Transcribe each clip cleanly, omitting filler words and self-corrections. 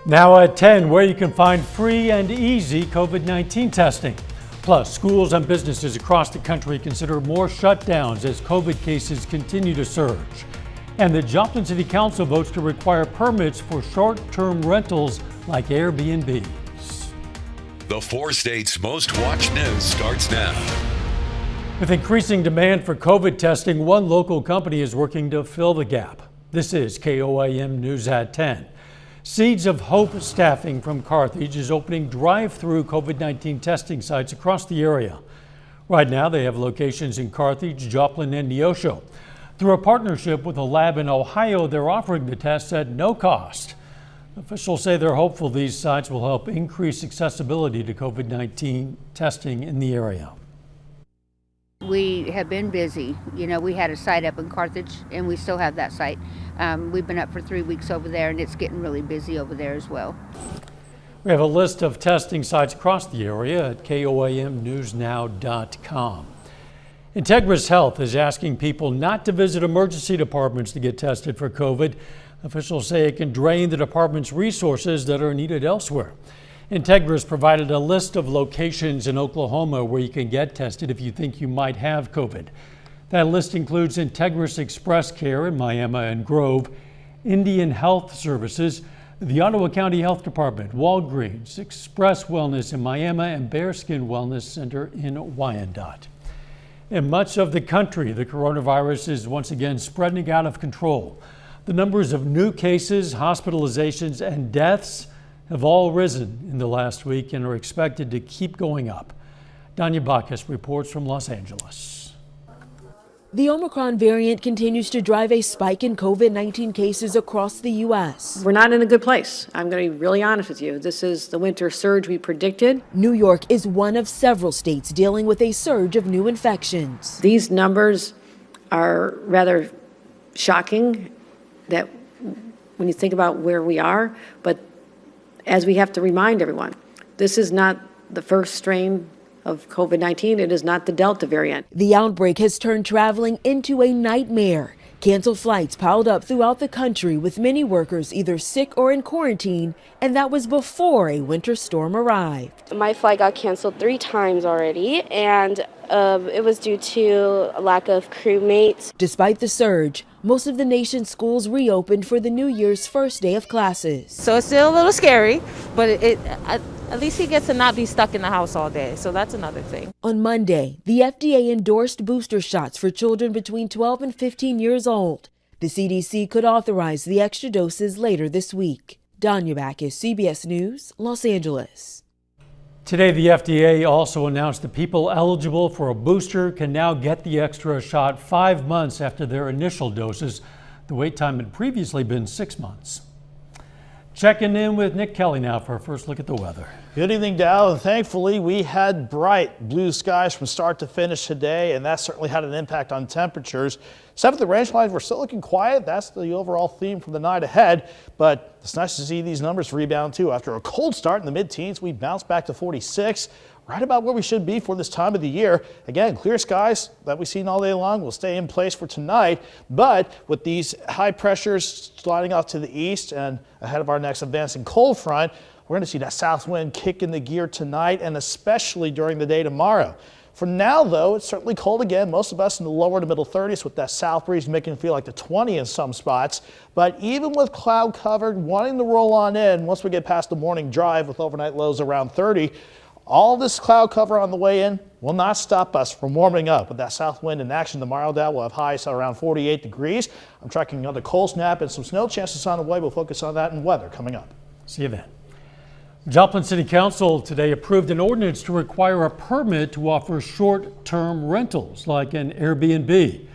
Now at 10, where you can find free and easy COVID-19 testing. Plus, schools and businesses across the country consider more shutdowns as COVID cases continue to surge. And the Joplin City Council votes to require permits for short-term rentals like Airbnbs. The 4 states' most watched news starts now. With increasing demand for COVID testing, one local company is working to fill the gap. This is KOIM News at 10. Seeds of Hope Staffing from Carthage is opening drive-through COVID-19 testing sites across the area. Right now, they have locations in Carthage, Joplin, and Neosho. Through a partnership with a lab in Ohio, they're offering the tests at no cost. Officials say they're hopeful these sites will help increase accessibility to COVID-19 testing in the area. We have been busy. We had a site up in Carthage, and we still have that site. We've been up for 3 weeks over there, and it's getting really busy over there as well. We have a list of testing sites across the area at koimnewsnow.com. Integris Health is asking people not to visit emergency departments to get tested for COVID. Officials say it can drain the department's resources that are needed elsewhere. Integris provided a list of locations in Oklahoma where you can get tested if you think you might have COVID. That list includes Integris Express Care in Miami and Grove, Indian Health Services, the Ottawa County Health Department, Walgreens, Express Wellness in Miami, and Bearskin Wellness Center in Wyandotte. In much of the country, the coronavirus is once again spreading out of control. The numbers of new cases, hospitalizations, and deaths have all risen in the last week and are expected to keep going up. Danya Bacchus reports from Los Angeles. The Omicron variant continues to drive a spike in COVID-19 cases across the U.S. We're not in a good place. I'm going to be really honest with you. This is the winter surge we predicted. New York is one of several states dealing with a surge of new infections. These numbers are rather shocking that when you think about where we are, but as we have to remind everyone, this is not the first strain of COVID-19. It is not the Delta variant. The outbreak has turned traveling into a nightmare. Canceled flights piled up throughout the country with many workers either sick or in quarantine, and that was before a winter storm arrived. My flight got canceled 3 times already, and it was due to a lack of crewmates. Despite the surge, most of the nation's schools reopened for the New Year's first day of classes. So it's still a little scary, but at least he gets to not be stuck in the house all day. So that's another thing. On Monday, the FDA endorsed booster shots for children between 12 and 15 years old. The CDC could authorize the extra doses later this week. Danya Bacchus, CBS News, Los Angeles. Today, the FDA also announced that people eligible for a booster can now get the extra shot 5 months after their initial doses. The wait time had previously been 6 months. Checking in with Nick Kelly now for our first look at the weather. Good evening, Dow. And thankfully, we had bright blue skies from start to finish today, and that certainly had an impact on temperatures. Except for the range lines, we're still looking quiet. That's the overall theme for the night ahead. But it's nice to see these numbers rebound, too. After a cold start in the mid-teens, we bounced back to 46. Right about where we should be for this time of the year. Again, clear skies that we've seen all day long will stay in place for tonight. But with these high pressures sliding off to the east and ahead of our next advancing cold front, we're going to see that south wind kick in the gear tonight and especially during the day tomorrow. For now, though, it's certainly cold again. Most of us in the lower to middle 30s with that south breeze making it feel like the 20 in some spots. But even with cloud covered, wanting to roll on in once we get past the morning drive with overnight lows around 30, all this cloud cover on the way in will not stop us from warming up. With that south wind in action tomorrow, Dow will have highs around 48 degrees. I'm tracking another cold snap and some snow chances on the way. We'll focus on that and weather coming up. See you then. Joplin City Council today approved an ordinance to require a permit to offer short-term rentals like an Airbnb.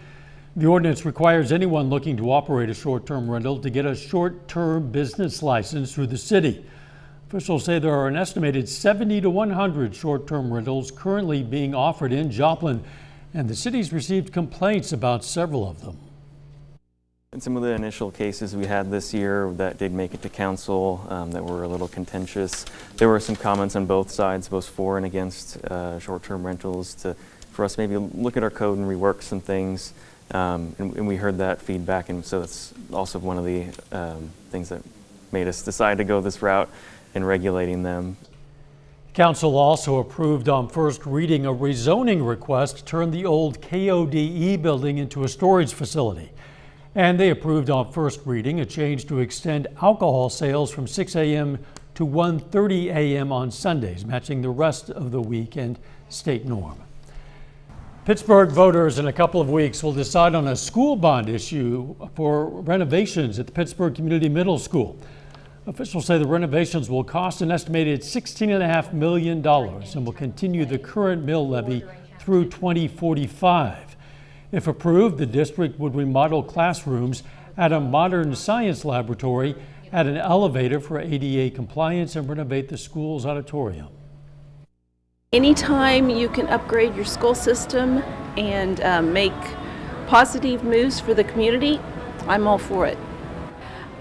The ordinance requires anyone looking to operate a short-term rental to get a short-term business license through the city. Officials say there are an estimated 70 to 100 short-term rentals currently being offered in Joplin, and the city's received complaints about several of them. And some of the initial cases we had this year that did make it to council that were a little contentious. There were some comments on both sides, both for and against short-term rentals, for us maybe look at our code and rework some things. And we heard that feedback, and so that's also one of the things that made us decide to go this route in regulating them. Council also approved on first reading a rezoning request to turn the old KODE building into a storage facility. And they approved on first reading a change to extend alcohol sales from 6 a.m. to 1:30 a.m. on Sundays, matching the rest of the weekend state norm. Pittsburgh voters in a couple of weeks will decide on a school bond issue for renovations at the Pittsburgh Community Middle School. Officials say the renovations will cost an estimated $16.5 million and will continue the current mill levy through 2045. If approved, the district would remodel classrooms, add a modern science laboratory, add an elevator for ADA compliance, and renovate the school's auditorium. Anytime you can upgrade your school system and make positive moves for the community, I'm all for it.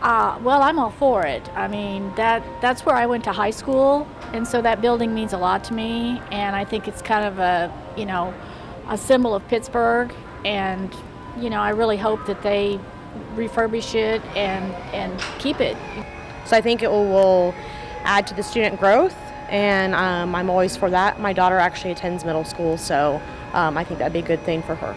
Well, I'm all for it. I mean, that's where I went to high school, and so that building means a lot to me, and I think it's kind of a symbol of Pittsburgh, and, I really hope that they refurbish it and keep it. So I think it will add to the student growth, and I'm always for that. My daughter actually attends middle school, so I think that'd be a good thing for her.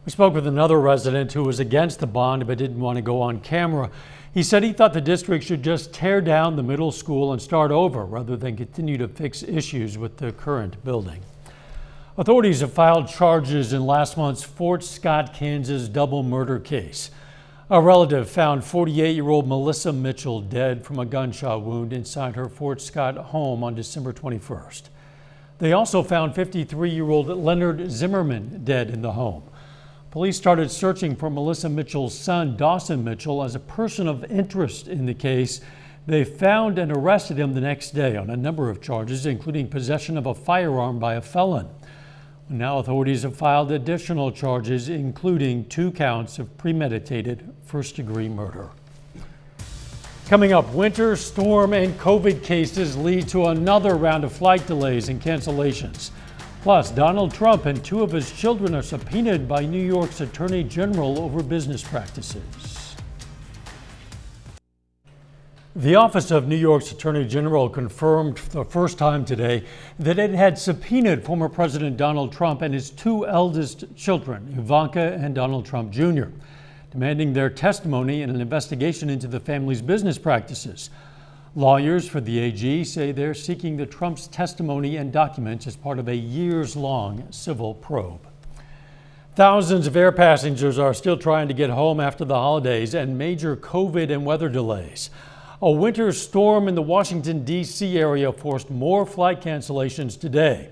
We spoke with another resident who was against the bond but didn't want to go on camera. He said he thought the district should just tear down the middle school and start over rather than continue to fix issues with the current building. Authorities have filed charges in last month's Fort Scott, Kansas double murder case. A relative found 48-year-old Melissa Mitchell dead from a gunshot wound inside her Fort Scott home on December 21st. They also found 53-year-old Leonard Zimmerman dead in the home. Police started searching for Melissa Mitchell's son, Dawson Mitchell, as a person of interest in the case. They found and arrested him the next day on a number of charges, including possession of a firearm by a felon. Now authorities have filed additional charges, including 2 counts of premeditated first-degree murder. Coming up, winter, storm, and COVID cases lead to another round of flight delays and cancellations. Plus, Donald Trump and 2 of his children are subpoenaed by New York's Attorney General over business practices. The Office of New York's Attorney General confirmed for the first time today that it had subpoenaed former President Donald Trump and his 2 eldest children, Ivanka and Donald Trump Jr., demanding their testimony in an investigation into the family's business practices. Lawyers for the AG say they're seeking the Trump's testimony and documents as part of a years-long civil probe. Thousands of air passengers are still trying to get home after the holidays and major COVID and weather delays. A winter storm in the Washington, D.C. area forced more flight cancellations today.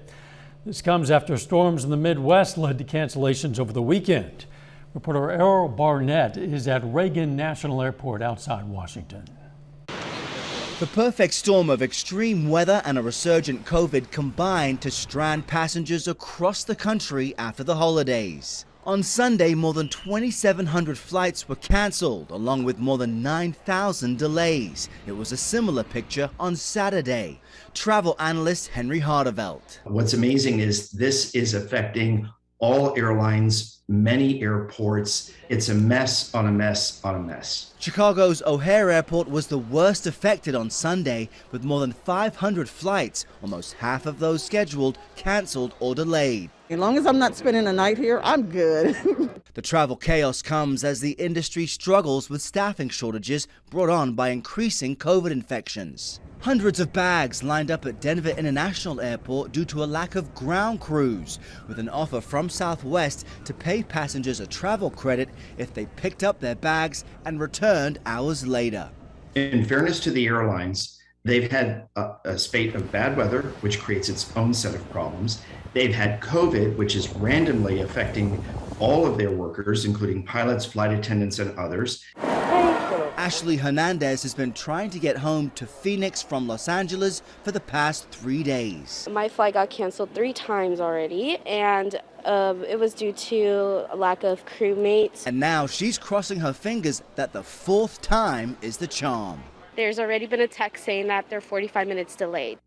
This comes after storms in the Midwest led to cancellations over the weekend. Reporter Errol Barnett is at Reagan National Airport outside Washington. The perfect storm of extreme weather and a resurgent COVID combined to strand passengers across the country after the holidays. On Sunday, more than 2,700 flights were cancelled, along with more than 9,000 delays. It was a similar picture on Saturday. Travel analyst Henry Hardevelt. What's amazing is this is affecting all airlines, many airports. It's a mess on a mess on a mess. Chicago's O'Hare Airport was the worst affected on Sunday, with more than 500 flights, almost half of those scheduled, cancelled or delayed. As long as I'm not spending a night here, I'm good. The travel chaos comes as the industry struggles with staffing shortages brought on by increasing COVID infections. Hundreds of bags lined up at Denver International Airport due to a lack of ground crews, with an offer from Southwest to pay passengers a travel credit if they picked up their bags and returned hours later. In fairness to the airlines, they've had a spate of bad weather, which creates its own set of problems. They've had COVID, which is randomly affecting all of their workers, including pilots, flight attendants, and others. Ashley Hernandez has been trying to get home to Phoenix from Los Angeles for the past 3 days. My flight got canceled 3 times already, and it was due to a lack of crewmates. And now she's crossing her fingers that the 4th time is the charm. There's already been a text saying that they're 45 minutes delayed.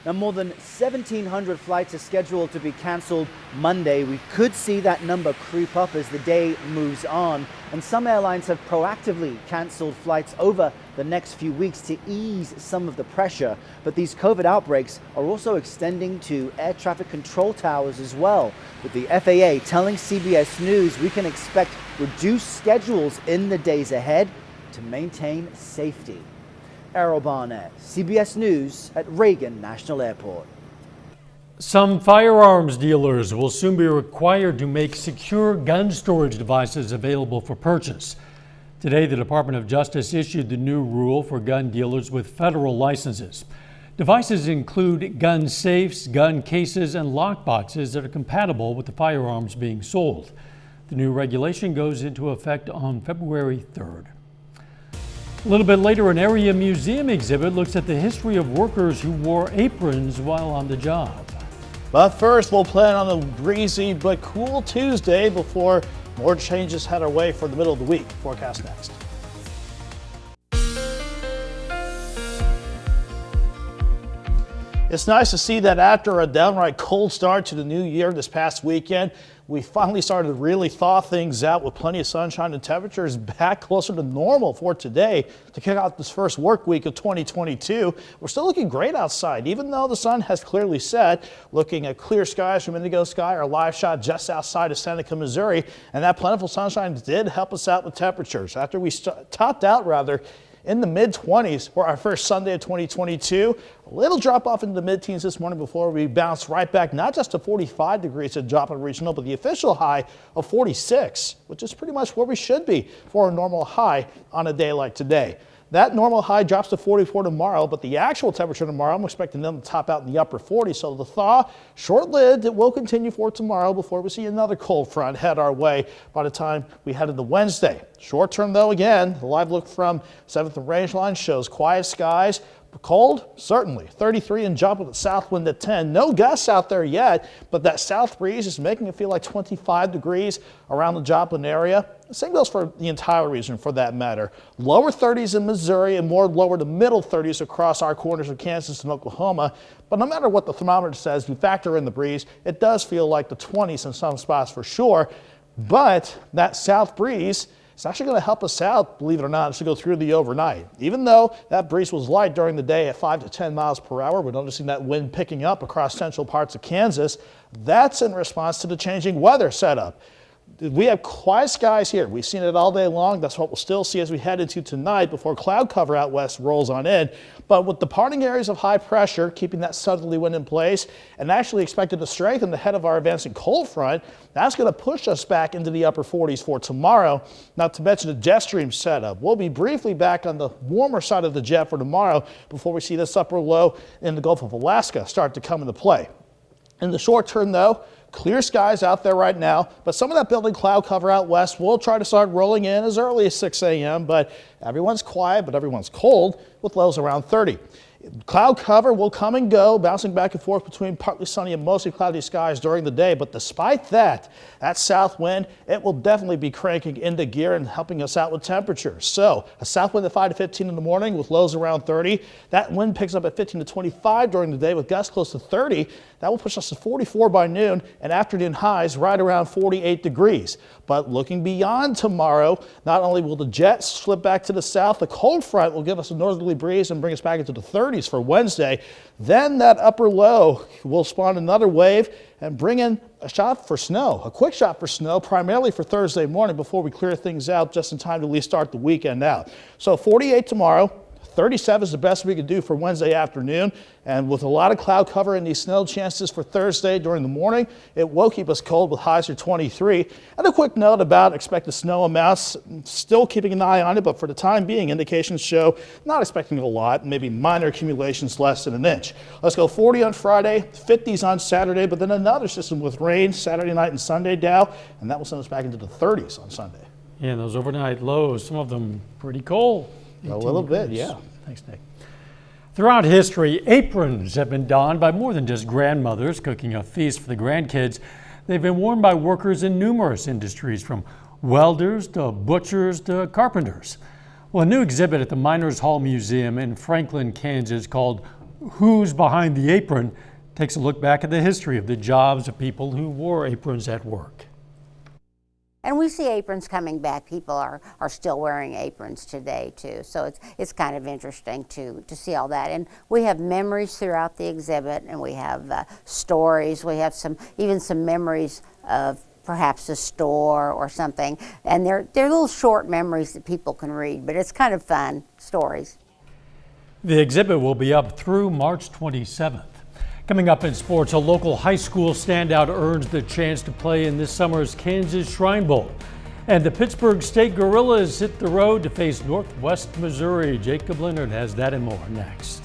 Now, more than 1,700 flights are scheduled to be canceled Monday. We could see that number creep up as the day moves on. And some airlines have proactively canceled flights over the next few weeks to ease some of the pressure. But these COVID outbreaks are also extending to air traffic control towers as well, with the FAA telling CBS News we can expect reduced schedules in the days ahead to maintain safety. Errol Barnett, CBS News at Reagan National Airport. Some firearms dealers will soon be required to make secure gun storage devices available for purchase. Today, the Department of Justice issued the new rule for gun dealers with federal licenses. Devices include gun safes, gun cases, and lockboxes that are compatible with the firearms being sold. The new regulation goes into effect on February 3rd. A little bit later, an area museum exhibit looks at the history of workers who wore aprons while on the job. But first, we'll plan on a breezy but cool Tuesday before more changes head our way for the middle of the week. Forecast next. It's nice to see that after a downright cold start to the new year this past weekend, we finally started to really thaw things out with plenty of sunshine and temperatures back closer to normal for today to kick out this first work week of 2022. We're still looking great outside, even though the sun has clearly set. Looking at clear skies from Indigo Sky, our live shot just outside of Seneca, Missouri, and that plentiful sunshine did help us out with temperatures. After we topped out in the mid-20s for our first Sunday of 2022. A little drop off into the mid-teens this morning before we bounce right back, not just to 45 degrees at Joplin Regional, but the official high of 46, which is pretty much where we should be for a normal high on a day like today. That normal high drops to 44 tomorrow, but the actual temperature tomorrow, I'm expecting them to top out in the upper 40s. So the thaw, short-lived, it will continue for tomorrow before we see another cold front head our way by the time we head into Wednesday. Short term, though, again, the live look from 7th and Rangeline shows quiet skies. Cold? Certainly. 33 and jump with a south wind at 10. No gusts out there yet, but that south breeze is making it feel like 25 degrees around the Joplin area. The same goes for the entire region for that matter. Lower 30s in Missouri and more lower to middle 30s across our corners of Kansas and Oklahoma. But no matter what the thermometer says, you factor in the breeze, it does feel like the 20s in some spots for sure. But that south breeze, it's actually going to help us out, believe it or not, as we go through the overnight. Even though that breeze was light during the day at 5 to 10 miles per hour, we're noticing that wind picking up across central parts of Kansas. That's in response to the changing weather setup. We have quiet skies here. We've seen it all day long. That's what we'll still see as we head into tonight before cloud cover out west rolls on in. But with departing areas of high pressure, keeping that southerly wind in place and actually expected to strengthen ahead of our advancing cold front, that's going to push us back into the upper 40s for tomorrow. Not to mention the jet stream setup. We'll be briefly back on the warmer side of the jet for tomorrow before we see this upper low in the Gulf of Alaska start to come into play. In the short term, though, clear skies out there right now, but some of that building cloud cover out west will try to start rolling in as early as 6 a.m., but everyone's quiet, but everyone's cold with lows around 30. Cloud cover will come and go, bouncing back and forth between partly sunny and mostly cloudy skies during the day. But despite that, that south wind, it will definitely be cranking into gear and helping us out with temperatures. So a south wind at 5 to 15 in the morning with lows around 30. That wind picks up at 15 to 25 during the day with gusts close to 30. That will push us to 44 by noon and afternoon highs right around 48 degrees. But looking beyond tomorrow, not only will the jets slip back to the south, the cold front will give us a northerly breeze and bring us back into the 30s for Wednesday. Then that upper low will spawn another wave and bring in a shot for snow, a quick shot for snow, primarily for Thursday morning before we clear things out just in time to at least start the weekend out. So 48 tomorrow. 37 is the best we could do for Wednesday afternoon, and with a lot of cloud cover and these snow chances for Thursday during the morning, it will keep us cold with highs of 23. And a quick note about expected snow amounts, still keeping an eye on it, but for the time being, indications show not expecting a lot, maybe minor accumulations less than an inch. Let's go 40 on Friday, 50s on Saturday, but then another system with rain Saturday night and Sunday, Dow, and that will send us back into the 30s on Sunday. Yeah, those overnight lows, some of them pretty cold. A little bit, yeah. Thanks, Nick. Throughout history, aprons have been donned by more than just grandmothers cooking a feast for the grandkids. They've been worn by workers in numerous industries, from welders to butchers to carpenters. Well, a new exhibit at the Miners Hall Museum in Franklin, Kansas, called Who's Behind the Apron takes a look back at the history of the jobs of people who wore aprons at work. And we see aprons coming back. People are still wearing aprons today too. So it's kind of interesting to see all that. And we have memories throughout the exhibit, and we have stories. We have even some memories of perhaps a store or something. And they're little short memories that people can read, but it's kind of fun stories. The exhibit will be up through March 27th. Coming up in sports, a local high school standout earns the chance to play in this summer's Kansas Shrine Bowl. And the Pittsburgh State Gorillas hit the road to face Northwest Missouri. Jacob Leonard has that and more next.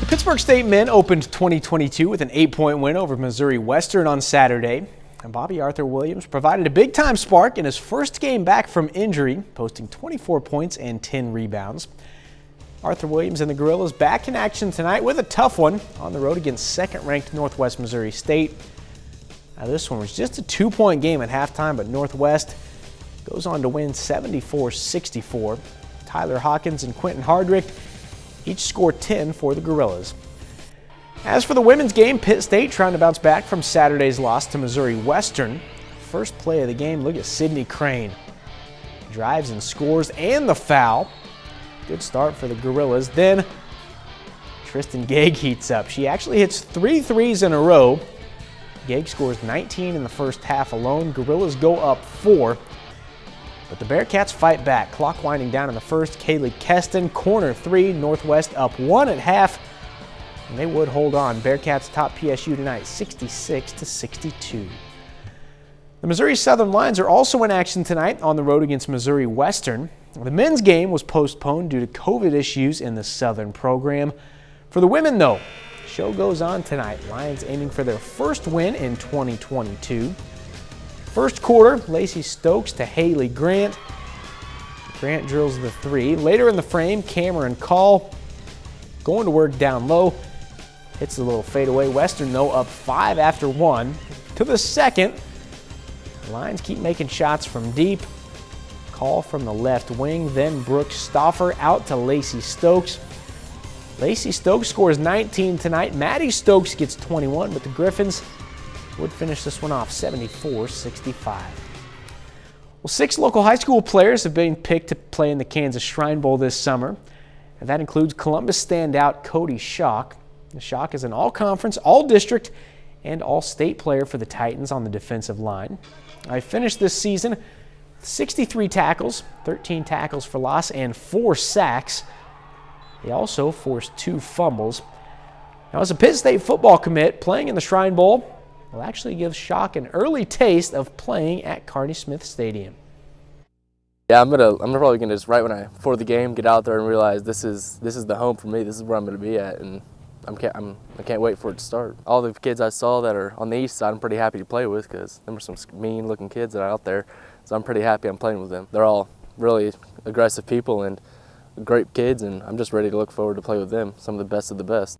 The Pittsburgh State men opened 2022 with an 8-point win over Missouri Western on Saturday. And Bobby Arthur Williams provided a big-time spark in his first game back from injury, posting 24 points and 10 rebounds. Arthur Williams and the Gorillas back in action tonight with a tough one on the road against second-ranked Northwest Missouri State. Now, this one was just a 2-point game at halftime, but Northwest goes on to win 74-64. Tyler Hawkins and Quentin Hardrick each scored 10 for the Gorillas. As for the women's game, Pitt State trying to bounce back from Saturday's loss to Missouri Western. First play of the game, look at Sydney Crane. Drives and scores and the foul. Good start for the Gorillas. Then Tristan Gegg heats up. She actually hits 3 threes in a row. Gegg scores 19 in the first half alone. Gorillas go up 4. But the Bearcats fight back. Clock winding down in the first. Kaylee Keston, corner 3. Northwest up 1 at half. And they would hold on. Bearcats top PSU tonight, 66-62. The Missouri Southern Lions are also in action tonight on the road against Missouri Western. The men's game was postponed due to COVID issues in the Southern program. For the women, though, the show goes on tonight. Lions aiming for their first win in 2022. First quarter, Lacey Stokes to Haley Grant. Grant drills the 3. Later in the frame, Cameron Call going to work down low. Hits a little fadeaway. Western, though, up 5 after 1. To the second. The Lions keep making shots from deep. Call from the left wing. Then Brooke Stauffer out to Lacey Stokes. Lacey Stokes scores 19 tonight. Maddie Stokes gets 21, but the Griffins would finish this one off 74-65. Well, 6 local high school players have been picked to play in the Kansas Shrine Bowl this summer. And that includes Columbus standout Cody Shock. The Shock is an all-conference, all-district, and all-state player for the Titans on the defensive line. I finished this season with 63 tackles, 13 tackles for loss, and 4 sacks. He also forced 2 fumbles. Now, as a Pitt State football commit, playing in the Shrine Bowl will actually give Shock an early taste of playing at Carney Smith Stadium. Yeah, I'm probably gonna just before the game get out there and realize this is the home for me. This is where I'm gonna be at, and I can't wait for it to start. All the kids I saw that are on the east side, I'm pretty happy to play with because there were some mean-looking kids that are out there. So I'm pretty happy I'm playing with them. They're all really aggressive people and great kids, and I'm just ready to look forward to play with them. Some of the best of the best.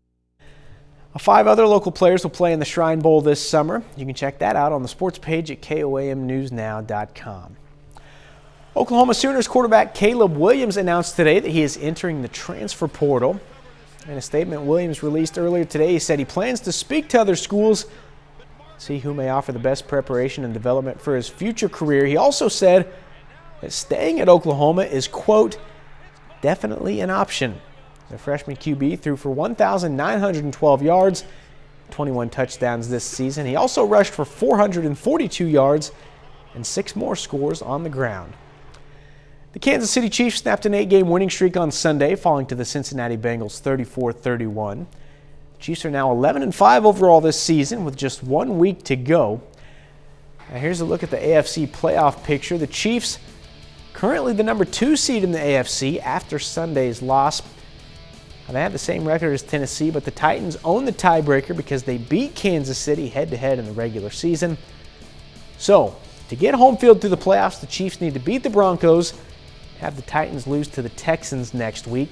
5 other local players will play in the Shrine Bowl this summer. You can check that out on the sports page at KOAMnewsnow.com. Oklahoma Sooners quarterback Caleb Williams announced today that he is entering the transfer portal. In a statement Williams released earlier today, he said he plans to speak to other schools, see who may offer the best preparation and development for his future career. He also said that staying at Oklahoma is, quote, definitely an option. The freshman QB threw for 1,912 yards, 21 touchdowns this season. He also rushed for 442 yards and 6 more scores on the ground. The Kansas City Chiefs snapped an 8-game winning streak on Sunday, falling to the Cincinnati Bengals 34-31. The Chiefs are now 11-5 overall this season with just 1 week to go. Now here's a look at the AFC playoff picture. The Chiefs currently the number 2 seed in the AFC after Sunday's loss. Now, they have the same record as Tennessee, but the Titans own the tiebreaker because they beat Kansas City head-to-head in the regular season. So, to get home field through the playoffs, the Chiefs need to beat the Broncos, have the Titans lose to the Texans next week.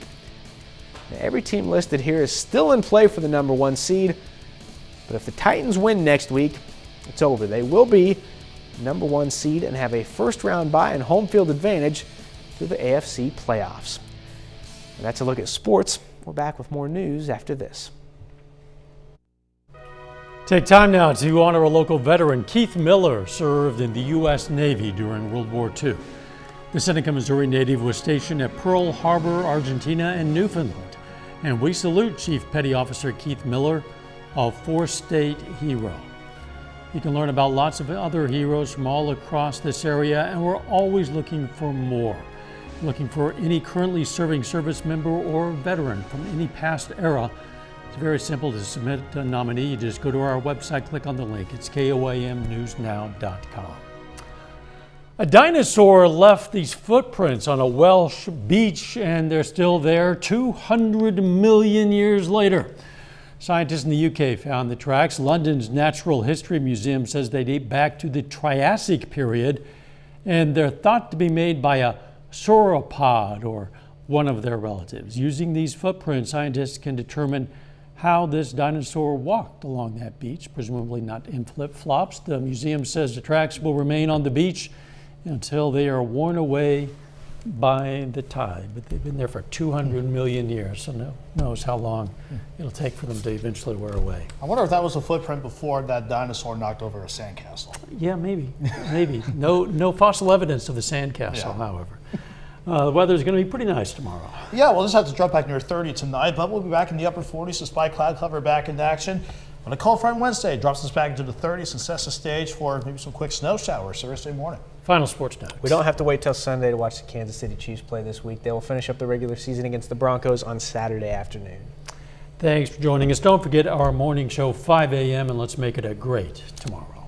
Now, every team listed here is still in play for the number 1 seed, but if the Titans win next week, it's over. They will be #1 seed and have a first-round bye and home field advantage through the AFC playoffs. And that's a look at sports. We're back with more news after this. Take time now to honor a local veteran. Keith Miller served in the U.S. Navy during World War II. The Seneca, Missouri native was stationed at Pearl Harbor, Argentina, and Newfoundland. And we salute Chief Petty Officer Keith Miller, a four-state hero. You can learn about lots of other heroes from all across this area, and we're always looking for more. Looking for any currently serving service member or veteran from any past era. It's very simple to submit a nominee. You just go to our website, click on the link. It's koamnewsnow.com. A dinosaur left these footprints on a Welsh beach, and they're still there 200 million years later. Scientists in the UK found the tracks. London's Natural History Museum says they date back to the Triassic period, and they're thought to be made by a sauropod or one of their relatives. Using these footprints, scientists can determine how this dinosaur walked along that beach, presumably not in flip-flops. The museum says the tracks will remain on the beach until they are worn away by the tide. But they've been there for 200 million years, so no knows how long it'll take for them to eventually wear away. I wonder if that was a footprint before that dinosaur knocked over a sandcastle. Yeah, maybe. No fossil evidence of the sandcastle, however. The weather's going to be pretty nice tomorrow. Yeah, we'll just have to drop back near 30 tonight, but we'll be back in the upper 40s despite cloud cover back in action. On a cold front Wednesday, drops us back into the 30s and sets the stage for maybe some quick snow showers Thursday morning. Final sports notes. We don't have to wait till Sunday to watch the Kansas City Chiefs play this week. They will finish up the regular season against the Broncos on Saturday afternoon. Thanks for joining us. Don't forget our morning show, 5 a.m., and let's make it a great tomorrow.